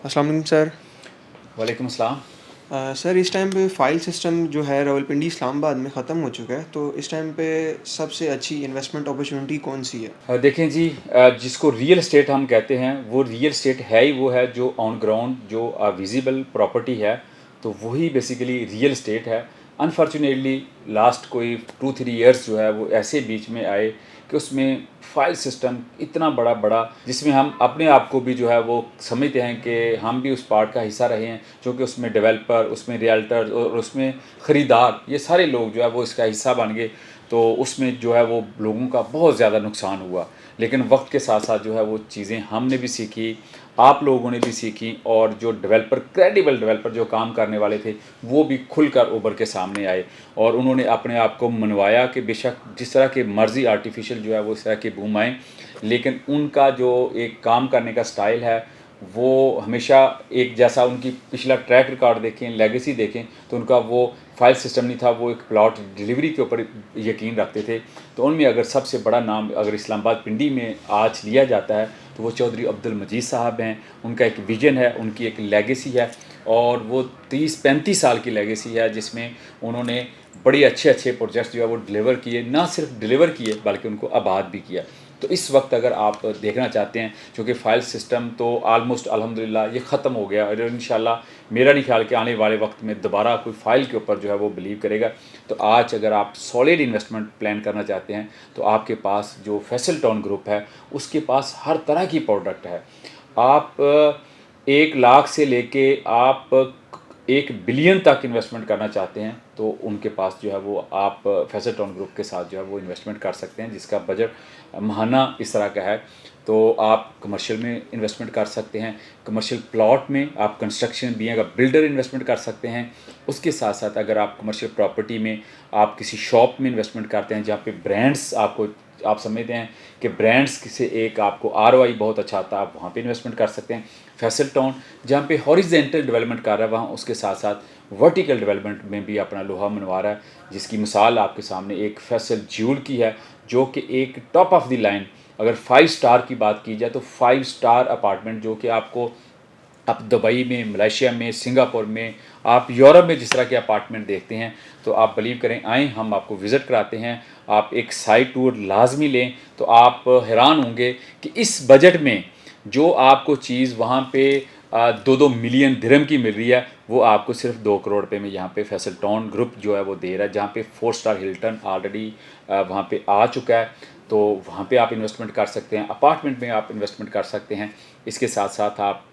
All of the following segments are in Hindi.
अस्सलाम वालेकुम सर। वालेकुम अस्सलाम। सर इस टाइम पे फ़ाइल सिस्टम जो है रावलपिंडी इस्लामाबाद में ख़त्म हो चुका है, तो इस टाइम पे सबसे अच्छी इन्वेस्टमेंट अपॉर्चुनिटी कौन-सी है? देखें जी, जिसको रियल एस्टेट हम कहते हैं वो रियल एस्टेट है ही वो है जो ऑन ग्राउंड जो विजिबल प्रॉपर्टी है, तो वही बेसिकली रियल एस्टेट है। अनफॉर्चुनेटली लास्ट कोई 2-3 इयर्स जो है वो ऐसे बीच में आए कि उसमें फाइल सिस्टम इतना बड़ा बड़ा जिसमें हम अपने आप को भी जो है वो समझते हैं कि हम भी उस पार्ट का हिस्सा रहे हैं, क्योंकि उसमें डेवलपर, उसमें रियल्टर और उसमें ख़रीदार, ये सारे लोग जो है वो इसका हिस्सा बन गए। तो उसमें जो है वो लोगों का बहुत ज़्यादा नुकसान हुआ। लेकिन वक्त के साथ साथ जो है वो चीज़ें हमने भी सीखी, आप लोगों ने भी सीखी, और जो डेवलपर, क्रेडिबल डेवलपर जो काम करने वाले थे, वो भी खुलकर उभर के सामने आए और उन्होंने अपने आप को मनवाया कि बेशक जिस तरह की मर्ज़ी आर्टिफिशियल जो है वो इस तरह के बूम आएँ, लेकिन उनका जो एक काम करने का स्टाइल है वो हमेशा एक जैसा। उनकी पिछला ट्रैक रिकॉर्ड देखें, लेगेसी देखें, तो उनका वो फाइल सिस्टम नहीं था, वो एक प्लॉट डिलीवरी के ऊपर यकीन रखते थे। तो उनमें अगर सबसे बड़ा नाम अगर इस्लामाबाद पिंडी में आज लिया जाता है तो वो चौधरी अब्दुल मजीद साहब हैं। उनका एक विजन है, उनकी एक लेगेसी है, और वो 30-35 साल की लेगेसी है जिसमें उन्होंने बड़े अच्छे अच्छे प्रोजेक्ट्स जो है वो डिलीवर किए, ना सिर्फ डिलीवर किए बल्कि उनको आबाद भी किया। तो इस वक्त अगर आप देखना चाहते हैं, क्योंकि फ़ाइल सिस्टम तो आलमोस्ट अल्हम्दुलिल्लाह ये ख़त्म हो गया, और इंशाल्लाह मेरा नहीं ख्याल कि आने वाले वक्त में दोबारा कोई फ़ाइल के ऊपर जो है वो बिलीव करेगा। तो आज अगर आप सॉलिड इन्वेस्टमेंट प्लान करना चाहते हैं तो आपके पास जो फैसल टाउन ग्रुप है उसके पास हर तरह की प्रोडक्ट है। आप 1 लाख से लेके आप 1 बिलियन तक इन्वेस्टमेंट करना चाहते हैं तो उनके पास जो है वो आप फैसल टाउन ग्रुप के साथ जो है वो इन्वेस्टमेंट कर सकते हैं, जिसका बजट माहाना इस तरह का है। तो आप कमर्शियल में इन्वेस्टमेंट कर सकते हैं, कमर्शियल प्लॉट में आप construction being a builder investment कर सकते हैं। उसके साथ साथ अगर आप कमर्शियल प्रॉपर्टी में आप किसी शॉप में इन्वेस्टमेंट करते हैं जहाँ पे ब्रांड्स आपको, आप समझते हैं कि ब्रांड्स से एक आपको आरओआई बहुत अच्छा आता है, आप वहाँ पे इन्वेस्टमेंट कर सकते हैं। फैसल टाउन जहाँ पे हॉरिजेंटल डेवलपमेंट कर रहा है वहाँ उसके साथ साथ वर्टिकल डेवलपमेंट में भी अपना लोहा मनवा रहा है, जिसकी मिसाल आपके सामने एक फैसल ज्यूल की है, जो कि एक टॉप ऑफ द लाइन, अगर 5 स्टार की बात की जाए तो 5 स्टार अपार्टमेंट, जो कि आपको आप दुबई में, मलेशिया में, सिंगापुर में, आप यूरोप में जिस तरह के अपार्टमेंट देखते हैं, तो आप बिलीव करें, आएँ हम आपको विज़िट कराते हैं, आप एक साइट टूर लाजमी लें, तो आप हैरान होंगे कि इस बजट में जो आपको चीज़ वहाँ पे 2-2 मिलियन दिरहम की मिल रही है, वो आपको सिर्फ 2 करोड़ रुपए में यहाँ पे फैसल टाउन ग्रुप जो है वो दे रहा है, जहाँ पे 4 स्टार हिल्टन ऑलरेडी वहाँ पे आ चुका है। तो वहाँ पे आप इन्वेस्टमेंट कर सकते हैं, अपार्टमेंट में आप इन्वेस्टमेंट कर सकते हैं। इसके साथ साथ आप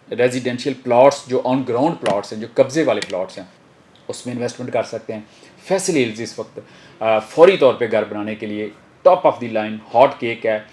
रेजिडेंशियल प्लॉट्स जो ऑन ग्राउंड प्लॉट्स हैं, जो कब्ज़े वाले प्लॉट्स हैं, उसमें इन्वेस्टमेंट कर सकते हैं। फैसल हिल्स इस वक्त फौरी तौर पे घर बनाने के लिए top of the line hot cake है।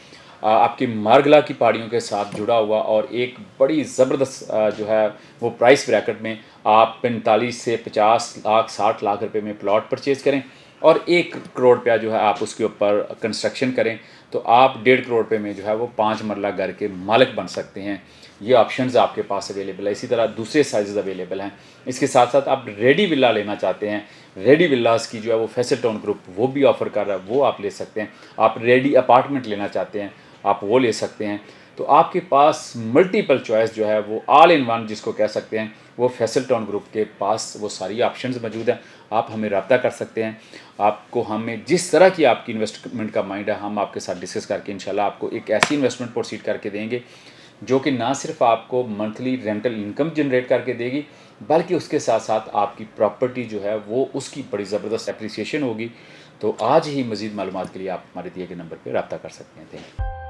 आपकी मारगला की पहाड़ियों के साथ जुड़ा हुआ और एक बड़ी ज़बरदस्त जो है वो प्राइस ब्रैकेट में आप 45 से 50 लाख 60 लाख रुपए में प्लॉट परचेज़ करें और 1 करोड़ रुपया जो है आप उसके ऊपर कंस्ट्रक्शन करें, तो आप 1.5 करोड़ रुपये में जो है वो 5 मरला घर के मालिक बन सकते हैं। ये ऑप्शंस आपके पास अवेलेबल है। इसी तरह दूसरे साइज़ अवेलेबल हैं। इसके साथ साथ आप रेडी विला लेना चाहते हैं, रेडी विलास की जो है वो फैसल टाउन ग्रुप वो भी ऑफ़र कर रहा है, वो आप ले सकते हैं। आप रेडी अपार्टमेंट लेना चाहते हैं, आप वो ले सकते हैं। तो आपके पास मल्टीपल चॉइस जो है वो ऑल इन वन जिसको कह सकते हैं, वो फैसल टाउन ग्रुप के पास वो सारी ऑप्शंस मौजूद हैं। आप हमें रब्ता कर सकते हैं। आपको हमें जिस तरह की आपकी इन्वेस्टमेंट का माइंड है, हम आपके साथ डिस्कस करके इंशाल्लाह आपको एक ऐसी इन्वेस्टमेंट प्रोसीड करके देंगे जो कि ना सिर्फ आपको मंथली रेंटल इनकम जनरेट करके देगी, बल्कि उसके साथ साथ आपकी प्रॉपर्टी जो है वो उसकी बड़ी ज़बरदस्त एप्रिसिएशन होगी। तो आज ही मज़ीद मालूमात के लिए आप हमारे दिए गए नंबर पर रब्ता कर सकते हैं। Thank you.